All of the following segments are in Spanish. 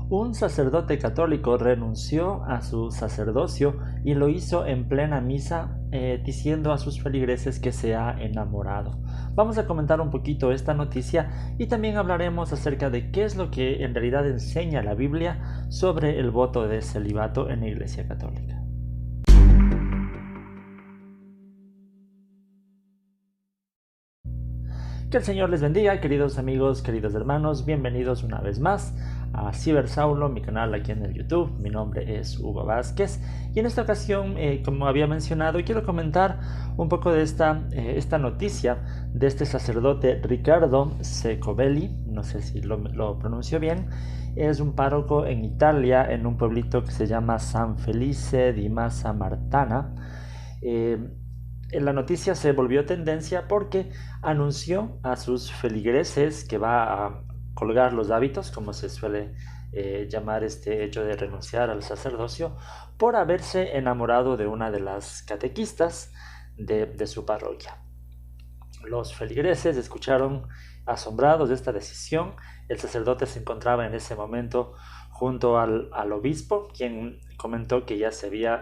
Un sacerdote católico renunció a su sacerdocio y lo hizo en plena misa, diciendo a sus feligreses que se ha enamorado. Vamos a comentar un poquito esta noticia y también hablaremos acerca de qué es lo que en realidad enseña la Biblia sobre el voto de celibato en la Iglesia Católica. Que el Señor les bendiga, queridos amigos, queridos hermanos. Bienvenidos una vez más a Cibersaulo, mi canal aquí en el YouTube. Mi nombre es Hugo Vázquez y en esta ocasión, como había mencionado, quiero comentar un poco de esta noticia de este sacerdote Riccardo Secovelli. No sé si lo pronuncio bien. Es un párroco en Italia, en un pueblito que se llama San Felice di Massa Martana. La noticia se volvió tendencia porque anunció a sus feligreses que va a colgar los hábitos, como se suele llamar este hecho de renunciar al sacerdocio, por haberse enamorado de una de las catequistas de su parroquia. Los feligreses escucharon asombrados de esta decisión. El sacerdote se encontraba en ese momento junto al obispo, quien comentó que ya se había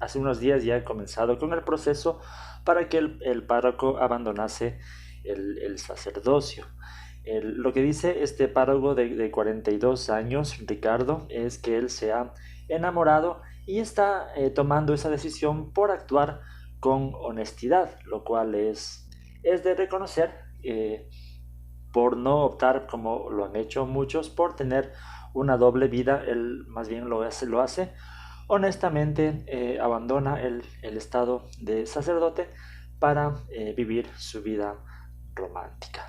hace unos días ya he comenzado con el proceso para que el párroco abandonase el sacerdocio. Lo que dice este párroco de 42 años, Ricardo, es que él se ha enamorado y está tomando esa decisión por actuar con honestidad, lo cual es de reconocer, por no optar como lo han hecho muchos, por tener una doble vida. Él más bien lo hace honestamente, abandona el estado de sacerdote para vivir su vida romántica.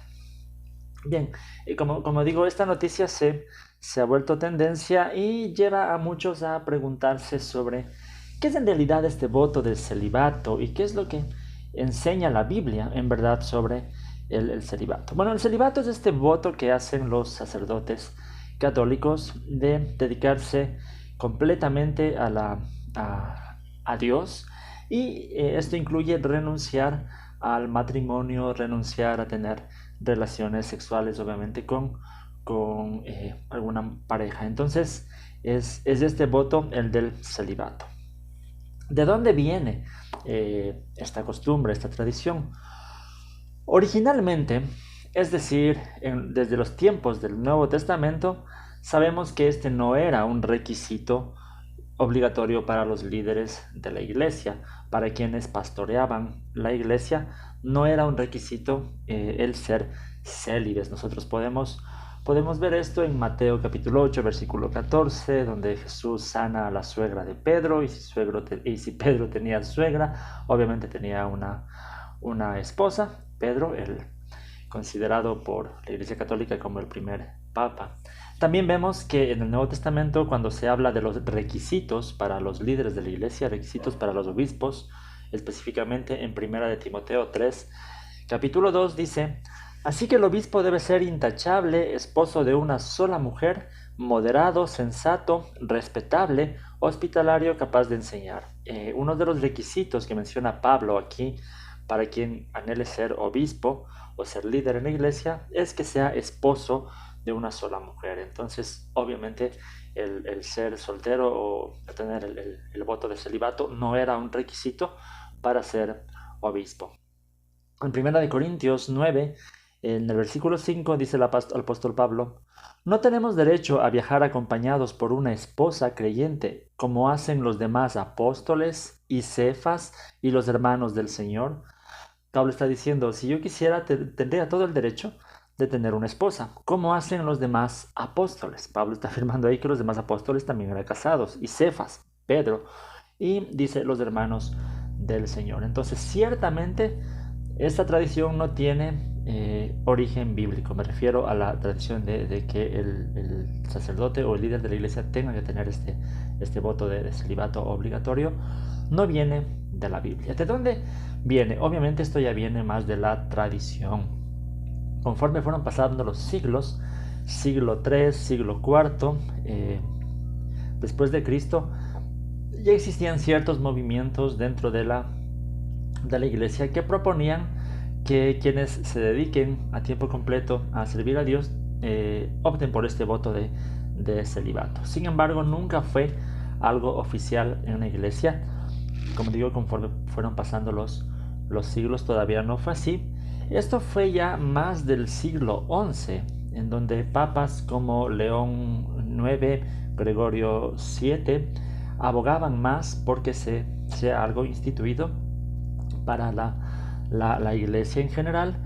Bien, como digo, esta noticia se ha vuelto tendencia y lleva a muchos a preguntarse sobre qué es en realidad este voto del celibato y qué es lo que enseña la Biblia en verdad sobre el celibato. Bueno, el celibato es este voto que hacen los sacerdotes católicos de dedicarse completamente a Dios, y esto incluye renunciar al matrimonio, renunciar a tener relaciones sexuales obviamente con alguna pareja. Entonces es este voto el del celibato. ¿De dónde viene esta costumbre, esta tradición? Originalmente, es decir, desde los tiempos del Nuevo Testamento, sabemos que este no era un requisito obligatorio para los líderes de la iglesia. Para quienes pastoreaban la iglesia no era un requisito el ser célibes. Nosotros podemos ver esto en Mateo capítulo 8, versículo 14, donde Jesús sana a la suegra de Pedro, y si Pedro tenía suegra, obviamente tenía una esposa, Pedro, considerado por la Iglesia Católica como el primer papa. También vemos que en el Nuevo Testamento, cuando se habla de los requisitos para los líderes de la iglesia, requisitos para los obispos, específicamente en 1 de Timoteo 3, capítulo 2, dice: así que el obispo debe ser intachable, esposo de una sola mujer, moderado, sensato, respetable, hospitalario, capaz de enseñar. Uno de los requisitos que menciona Pablo aquí para quien anhele ser obispo o ser líder en la iglesia es que sea esposo de una sola mujer. Entonces, obviamente, el ser soltero o tener el voto de celibato no era un requisito para ser obispo. En 1 Corintios 9, en el versículo 5, dice el apóstol Pablo: no tenemos derecho a viajar acompañados por una esposa creyente, como hacen los demás apóstoles y Cefas y los hermanos del Señor. Pablo está diciendo: si yo quisiera, tendría todo el derecho de tener una esposa, como hacen los demás apóstoles. Pablo está afirmando ahí que los demás apóstoles también eran casados, y Cefas, Pedro, y dice los hermanos del Señor. Entonces, ciertamente, esta tradición no tiene origen bíblico. Me refiero a la tradición de que el sacerdote o el líder de la iglesia tenga que tener este voto de celibato obligatorio. No viene de la Biblia. ¿De dónde viene? Obviamente esto ya viene más de la tradición. Conforme fueron pasando los siglos, siglo III, siglo IV, después de Cristo, ya existían ciertos movimientos dentro de la iglesia que proponían que quienes se dediquen a tiempo completo a servir a Dios opten por este voto de celibato. Sin embargo, nunca fue algo oficial en la iglesia. Como digo, conforme fueron pasando los siglos, todavía no fue así. Esto fue ya más del siglo XI, en donde papas como León IX, Gregorio VII, abogaban más porque sea algo instituido para la iglesia en general,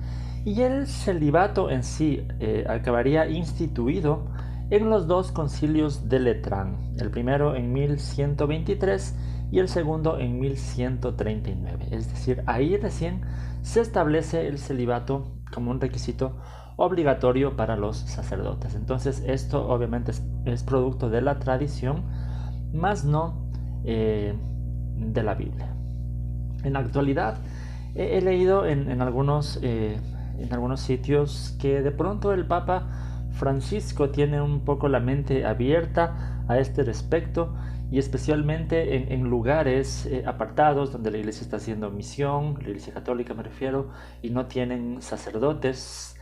y el celibato en sí acabaría instituido en los dos concilios de Letrán, el primero en 1123 y el segundo en 1139. Es decir, ahí recién se establece el celibato como un requisito obligatorio para los sacerdotes. Entonces esto obviamente es producto de la tradición, más no de la Biblia. En la actualidad he leído en algunos sitios que de pronto el Papa Francisco tiene un poco la mente abierta a este respecto, y especialmente en lugares apartados donde la iglesia está haciendo misión, la iglesia católica me refiero, y no tienen sacerdotes.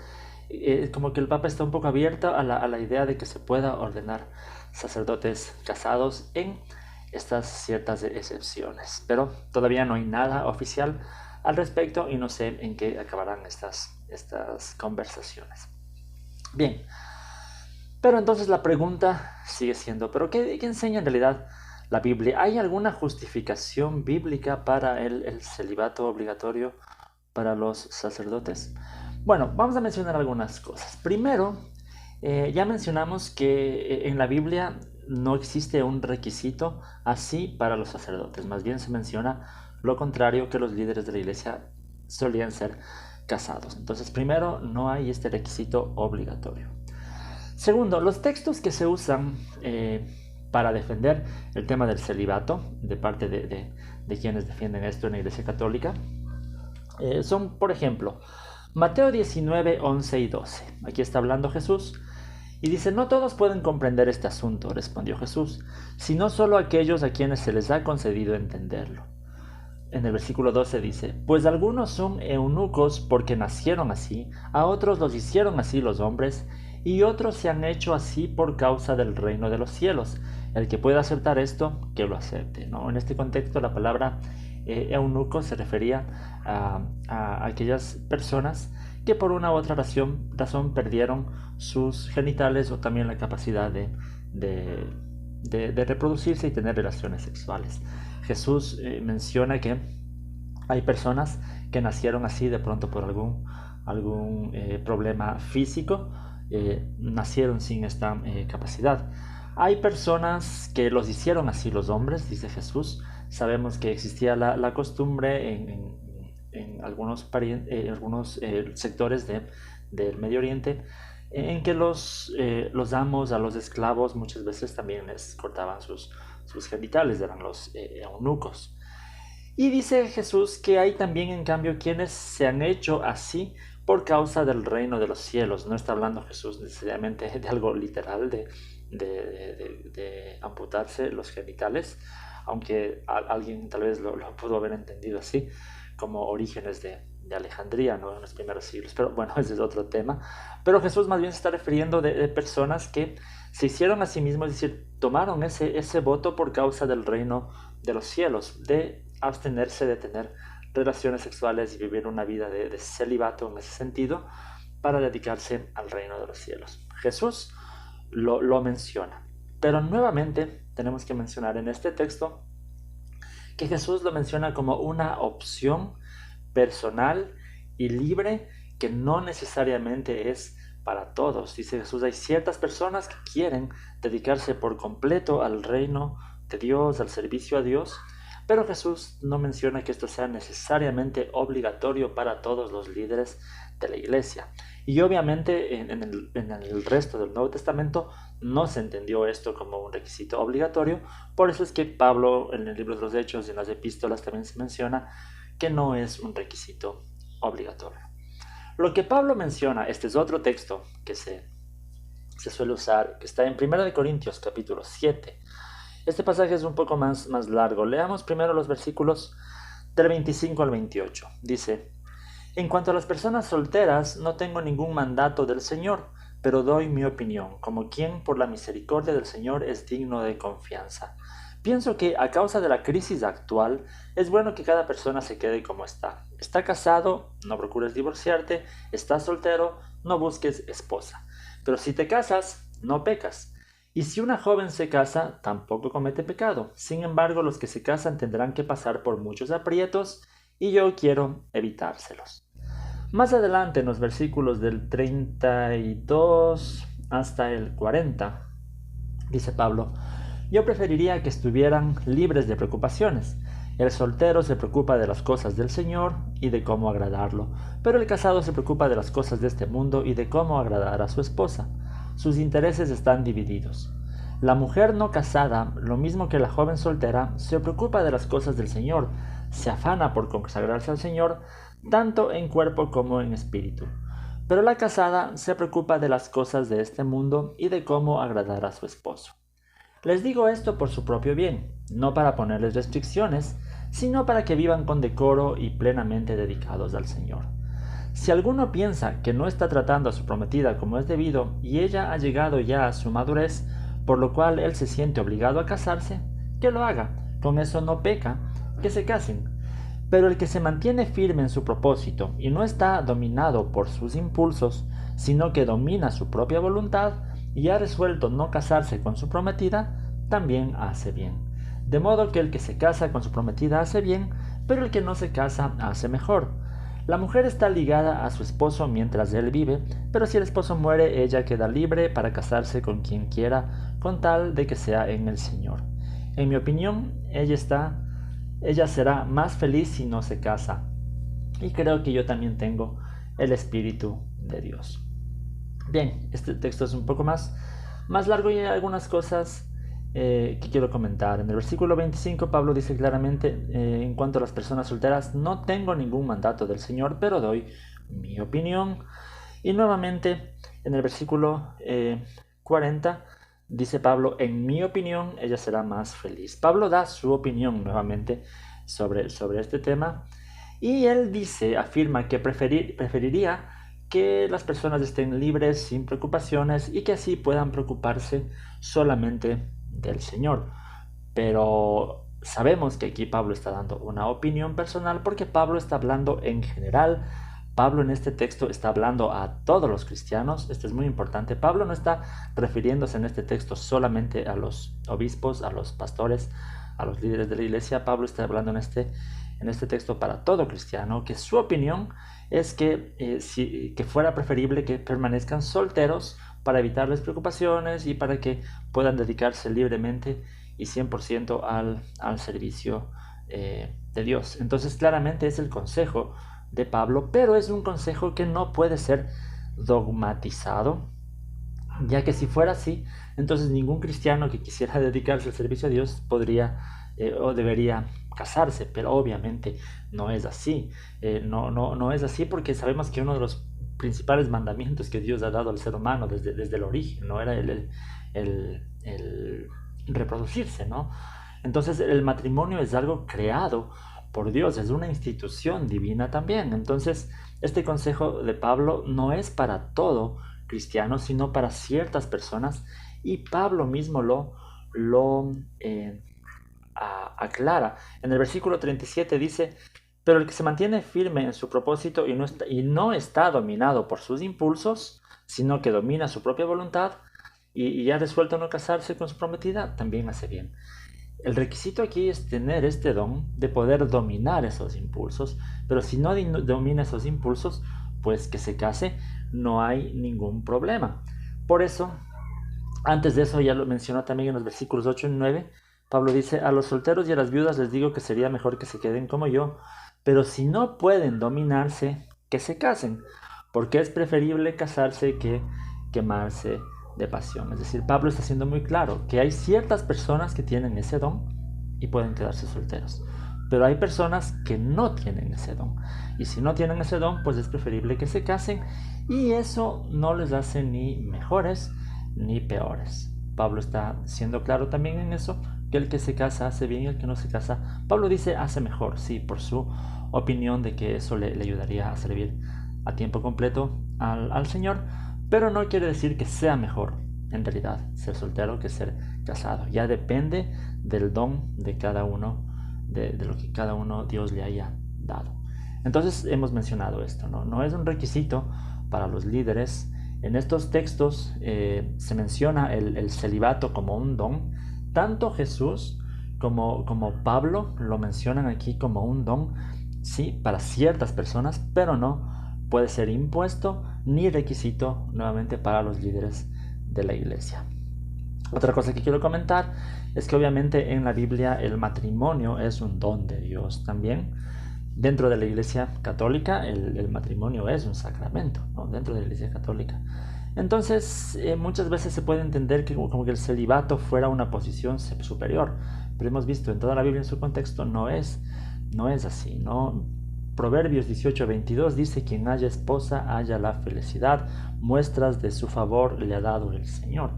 Como que el Papa está un poco abierto a la idea de que se pueda ordenar sacerdotes casados en estas ciertas excepciones, pero todavía no hay nada oficial al respecto y no sé en qué acabarán estas conversaciones. Bien, pero entonces la pregunta sigue siendo, ¿pero qué enseña en realidad la Biblia? ¿Hay alguna justificación bíblica para el celibato obligatorio para los sacerdotes? Bueno, vamos a mencionar algunas cosas. Primero, ya mencionamos que en la Biblia no existe un requisito así para los sacerdotes, más bien se menciona lo contrario, que los líderes de la iglesia solían ser casados. Entonces, primero, no hay este requisito obligatorio. Segundo, los textos que se usan para defender el tema del celibato de parte de quienes defienden esto en la iglesia católica son, por ejemplo, Mateo 19, 11 y 12. Aquí está hablando Jesús y dice: no todos pueden comprender este asunto, respondió Jesús, sino solo aquellos a quienes se les ha concedido entenderlo. En el versículo 12 dice: pues algunos son eunucos porque nacieron así, a otros los hicieron así los hombres, y otros se han hecho así por causa del reino de los cielos. El que pueda aceptar esto, que lo acepte, ¿no? En este contexto la palabra eunuco se refería a aquellas personas que por una u otra razón perdieron sus genitales o también la capacidad de reproducirse y tener relaciones sexuales. Jesús menciona que hay personas que nacieron así de pronto por algún problema físico, nacieron sin esta capacidad. Hay personas que los hicieron así los hombres, dice Jesús. Sabemos que existía la costumbre en algunos sectores del Medio Oriente, en que los amos a los esclavos muchas veces también les cortaban sus genitales, eran los eunucos. Y dice Jesús que hay también en cambio quienes se han hecho así por causa del reino de los cielos. No está hablando Jesús necesariamente de algo literal, de amputarse los genitales, aunque alguien tal vez lo pudo haber entendido así, como Orígenes de Alejandría, ¿no? En los primeros siglos. Pero bueno, ese es otro tema. Pero Jesús más bien se está refiriendo de personas que se hicieron a sí mismos, es decir, tomaron ese voto por causa del reino de los cielos, de abstenerse de tener relaciones sexuales y vivir una vida de celibato en ese sentido, para dedicarse al reino de los cielos. Jesús lo menciona, pero nuevamente tenemos que mencionar en este texto que Jesús lo menciona como una opción personal y libre, que no necesariamente es para todos. Dice Jesús: hay ciertas personas que quieren dedicarse por completo al reino de Dios, al servicio a Dios, pero Jesús no menciona que esto sea necesariamente obligatorio para todos los líderes de la iglesia. Y obviamente en el resto del Nuevo Testamento no se entendió esto como un requisito obligatorio. Por eso es que Pablo, en el libro de los Hechos y en las epístolas, también se menciona que no es un requisito obligatorio. Lo que Pablo menciona, este es otro texto que se suele usar, que está en 1 Corintios capítulo 7. Este pasaje es un poco más largo. Leamos primero los versículos del 25 al 28. Dice: en cuanto a las personas solteras, no tengo ningún mandato del Señor, pero doy mi opinión, como quien por la misericordia del Señor es digno de confianza. Pienso que a causa de la crisis actual es bueno que cada persona se quede como está. Está casado, no procures divorciarte. Estás soltero, no busques esposa. Pero si te casas, no pecas. Y si una joven se casa, tampoco comete pecado. Sin embargo, los que se casan tendrán que pasar por muchos aprietos y yo quiero evitárselos. Más adelante, en los versículos del 32 hasta el 40, dice Pablo: yo preferiría que estuvieran libres de preocupaciones. El soltero se preocupa de las cosas del Señor y de cómo agradarlo, pero el casado se preocupa de las cosas de este mundo y de cómo agradar a su esposa. Sus intereses están divididos. La mujer no casada, lo mismo que la joven soltera, se preocupa de las cosas del Señor, se afana por consagrarse al Señor, tanto en cuerpo como en espíritu. Pero la casada se preocupa de las cosas de este mundo y de cómo agradar a su esposo. Les digo esto por su propio bien, no para ponerles restricciones, sino para que vivan con decoro y plenamente dedicados al Señor. Si alguno piensa que no está tratando a su prometida como es debido y ella ha llegado ya a su madurez, por lo cual él se siente obligado a casarse, que lo haga, con eso no peca, que se casen. Pero el que se mantiene firme en su propósito y no está dominado por sus impulsos, sino que domina su propia voluntad y ha resuelto no casarse con su prometida, también hace bien. De modo que el que se casa con su prometida hace bien, pero el que no se casa hace mejor. La mujer está ligada a su esposo mientras él vive, pero si el esposo muere, ella queda libre para casarse con quien quiera, con tal de que sea en el Señor. En mi opinión, ella será más feliz si no se casa. Y creo que yo también tengo el Espíritu de Dios. Bien, este texto es un poco más largo y hay algunas cosas que quiero comentar. En el versículo 25 Pablo dice claramente, en cuanto a las personas solteras: no tengo ningún mandato del Señor, pero doy mi opinión. Y nuevamente en el versículo 40 dice Pablo: en mi opinión ella será más feliz. Pablo da su opinión nuevamente sobre este tema y él afirma que preferiría que las personas estén libres, sin preocupaciones, y que así puedan preocuparse solamente del Señor. Pero sabemos que aquí Pablo está dando una opinión personal porque Pablo está hablando en general. Pablo en este texto está hablando a todos los cristianos. Esto es muy importante. Pablo no está refiriéndose en este texto solamente a los obispos, a los pastores, a los líderes de la iglesia. Pablo está hablando en este texto para todo cristiano, que su opinión es que fuera preferible que permanezcan solteros para evitarles preocupaciones y para que puedan dedicarse libremente y 100% al servicio de Dios. Entonces claramente es el consejo de Pablo, pero es un consejo que no puede ser dogmatizado, ya que si fuera así, entonces ningún cristiano que quisiera dedicarse al servicio a Dios podría o debería casarse, pero obviamente no es así. No es así porque sabemos que uno de los principales mandamientos que Dios ha dado al ser humano desde el origen no era el reproducirse, ¿no? Entonces el matrimonio es algo creado por Dios, es una institución divina también. Entonces este consejo de Pablo no es para todo cristiano, sino para ciertas personas, y Pablo mismo lo aclara. En el versículo 37 dice: pero el que se mantiene firme en su propósito y no está dominado por sus impulsos, sino que domina su propia voluntad y ha resuelto no casarse con su prometida, también hace bien. El requisito aquí es tener este don de poder dominar esos impulsos, pero si no domina esos impulsos, pues que se case, no hay ningún problema. Por eso, antes de eso ya lo mencionó también en los versículos 8 y 9, Pablo dice: a los solteros y a las viudas les digo que sería mejor que se queden como yo, pero si no pueden dominarse, que se casen, porque es preferible casarse que quemarse de pasión. Es decir, Pablo está siendo muy claro que hay ciertas personas que tienen ese don y pueden quedarse solteros, pero hay personas que no tienen ese don, y si no tienen ese don, pues es preferible que se casen, y eso no les hace ni mejores ni peores. Pablo está siendo claro también en eso, que el que se casa hace bien y el que no se casa, Pablo dice, hace mejor, sí, por su opinión de que eso le ayudaría a servir a tiempo completo al Señor. Pero no quiere decir que sea mejor, en realidad, ser soltero que ser casado. Ya depende del don de cada uno, de lo que cada uno Dios le haya dado. Entonces hemos mencionado esto, ¿no? No es un requisito para los líderes. En estos textos se menciona el celibato como un don. Tanto Jesús como Pablo lo mencionan aquí como un don, sí, para ciertas personas, pero no puede ser impuesto ni requisito nuevamente para los líderes de la iglesia. Otra cosa que quiero comentar es que obviamente en la Biblia el matrimonio es un don de Dios también. Dentro de la iglesia católica el matrimonio es un sacramento, ¿no? Dentro de la iglesia católica. Entonces muchas veces se puede entender que como que el celibato fuera una posición superior, pero hemos visto en toda la Biblia en su contexto no es así, ¿no? Proverbios 18:22 dice: quien haya esposa haya la felicidad, muestras de su favor le ha dado el Señor.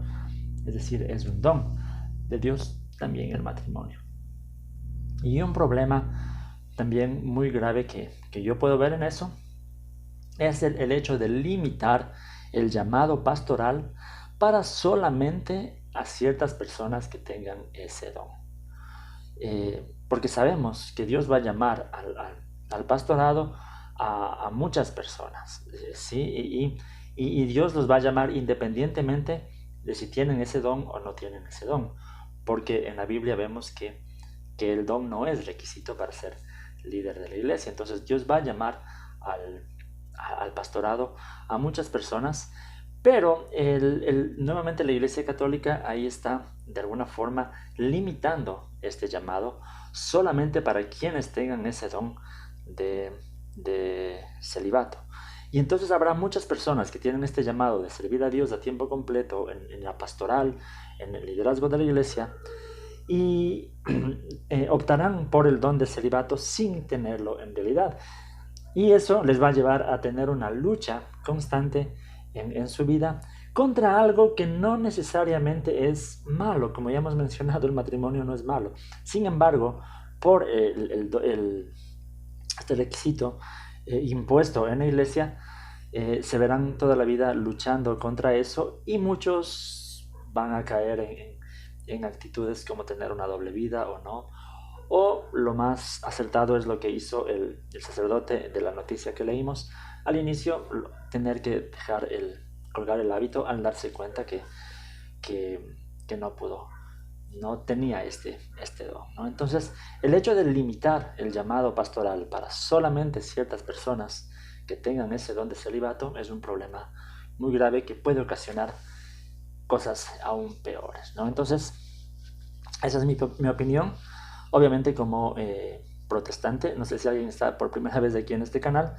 Es decir, es un don de Dios también el matrimonio. Y un problema también muy grave que yo puedo ver en eso es el hecho de limitar el llamado pastoral para solamente a ciertas personas que tengan ese don. Porque sabemos que Dios va a llamar al pastorado a muchas personas, ¿sí? Y Dios los va a llamar independientemente de si tienen ese don o no tienen ese don, porque en la Biblia vemos que el don no es requisito para ser líder de la iglesia. Entonces Dios va a llamar al pastorado a muchas personas, pero nuevamente la iglesia católica ahí está de alguna forma limitando este llamado solamente para quienes tengan ese don de celibato. Y entonces habrá muchas personas que tienen este llamado de servir a Dios a tiempo completo en la pastoral, en el liderazgo de la iglesia, y optarán por el don de celibato sin tenerlo en realidad. Y eso les va a llevar a tener una lucha constante en su vida contra algo que no necesariamente es malo. Como ya hemos mencionado, el matrimonio no es malo. Sin embargo, por este requisito impuesto en la iglesia, se verán toda la vida luchando contra eso, y muchos van a caer en actitudes como tener una doble vida o no. O lo más acertado es lo que hizo el sacerdote de la noticia que leímos al inicio, tener que dejar colgar el hábito al darse cuenta que no pudo, no tenía este don, ¿no? Entonces, el hecho de limitar el llamado pastoral para solamente ciertas personas que tengan ese don de celibato es un problema muy grave que puede ocasionar cosas aún peores, ¿no? Entonces, esa es mi opinión. Obviamente como protestante, no sé si alguien está por primera vez aquí en este canal,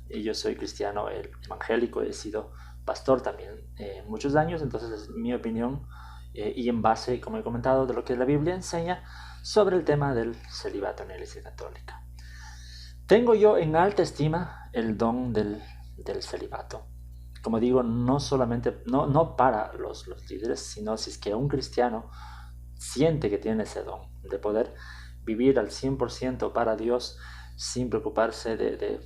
y yo soy cristiano evangélico, he sido pastor también muchos años, entonces es mi opinión y en base, como he comentado, de lo que la Biblia enseña sobre el tema del celibato en la Iglesia Católica. Tengo yo en alta estima el don del celibato. Como digo, no solamente, no para los líderes, sino si es que un cristiano siente que tiene ese don de poder vivir al 100% para Dios sin preocuparse de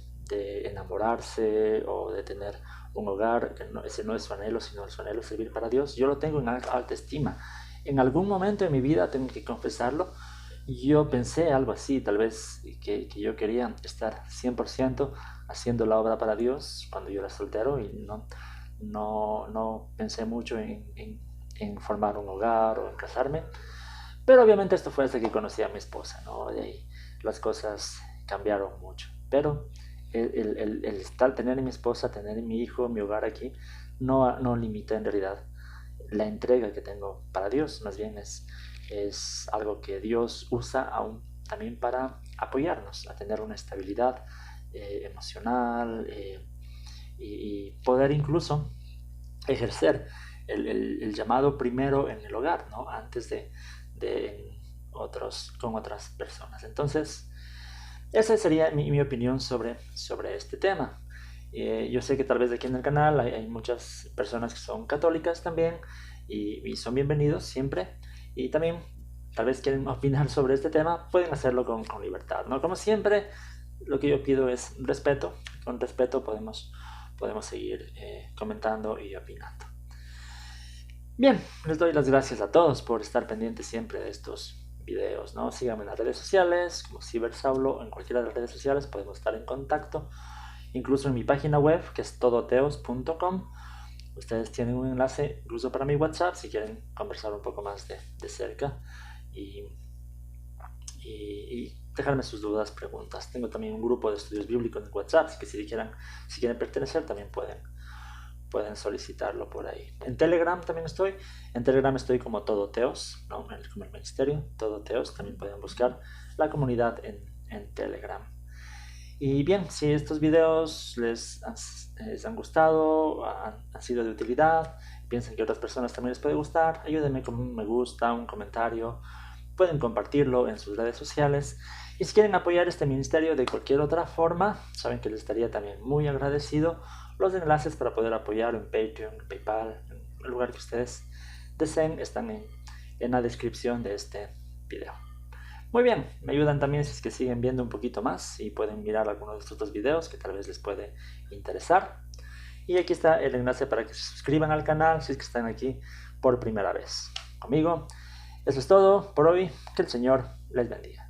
enamorarse o de tener un hogar, que ese no es su anhelo, sino su anhelo es servir para Dios. Yo lo tengo en alta estima. En algún momento de mi vida, tengo que confesarlo, yo pensé algo así, tal vez que yo quería estar 100% haciendo la obra para Dios cuando yo era soltero, y no pensé mucho en formar un hogar o en casarme. Pero obviamente esto fue hasta que conocí a mi esposa, ¿no? De ahí las cosas cambiaron mucho. Pero el estar, tener a mi esposa, tener a mi hijo, mi hogar aquí, no limita en realidad la entrega que tengo para Dios. Más bien es algo que Dios usa aún también para apoyarnos a tener una estabilidad emocional y poder incluso ejercer el llamado primero en el hogar, ¿no? Antes con otras personas. Entonces, esa sería mi opinión sobre este tema. Yo sé que tal vez aquí en el canal hay muchas personas que son católicas también, y son bienvenidos siempre, y también tal vez quieren opinar sobre este tema, pueden hacerlo con libertad, ¿no? Como siempre, lo que yo pido es respeto. Con respeto podemos podemos seguir comentando y opinando. Bien, les doy las gracias a todos por estar pendientes siempre de estos videos, ¿no? Síganme en las redes sociales, como Cibersaulo, en cualquiera de las redes sociales podemos estar en contacto, incluso en mi página web, que es todoteos.com. Ustedes tienen un enlace incluso para mi WhatsApp si quieren conversar un poco más de cerca y dejarme sus dudas, preguntas. Tengo también un grupo de estudios bíblicos en WhatsApp, así que si quieren pertenecer también pueden solicitarlo por ahí. En Telegram también estoy. En Telegram estoy como Todoteos, ¿no? Como el ministerio, Todoteos. También pueden buscar la comunidad en Telegram. Y bien, si estos videos les han gustado, han sido de utilidad, piensan que a otras personas también les puede gustar, ayúdenme con un me gusta, un comentario. Pueden compartirlo en sus redes sociales. Y si quieren apoyar este ministerio de cualquier otra forma, saben que les estaría también muy agradecido. Los enlaces para poder apoyar en Patreon, PayPal, en el lugar que ustedes deseen, están en la descripción de este video. Muy bien, me ayudan también si es que siguen viendo un poquito más y pueden mirar algunos de estos dos videos que tal vez les puede interesar. Y aquí está el enlace para que se suscriban al canal si es que están aquí por primera vez conmigo. Eso es todo por hoy. Que el Señor les bendiga.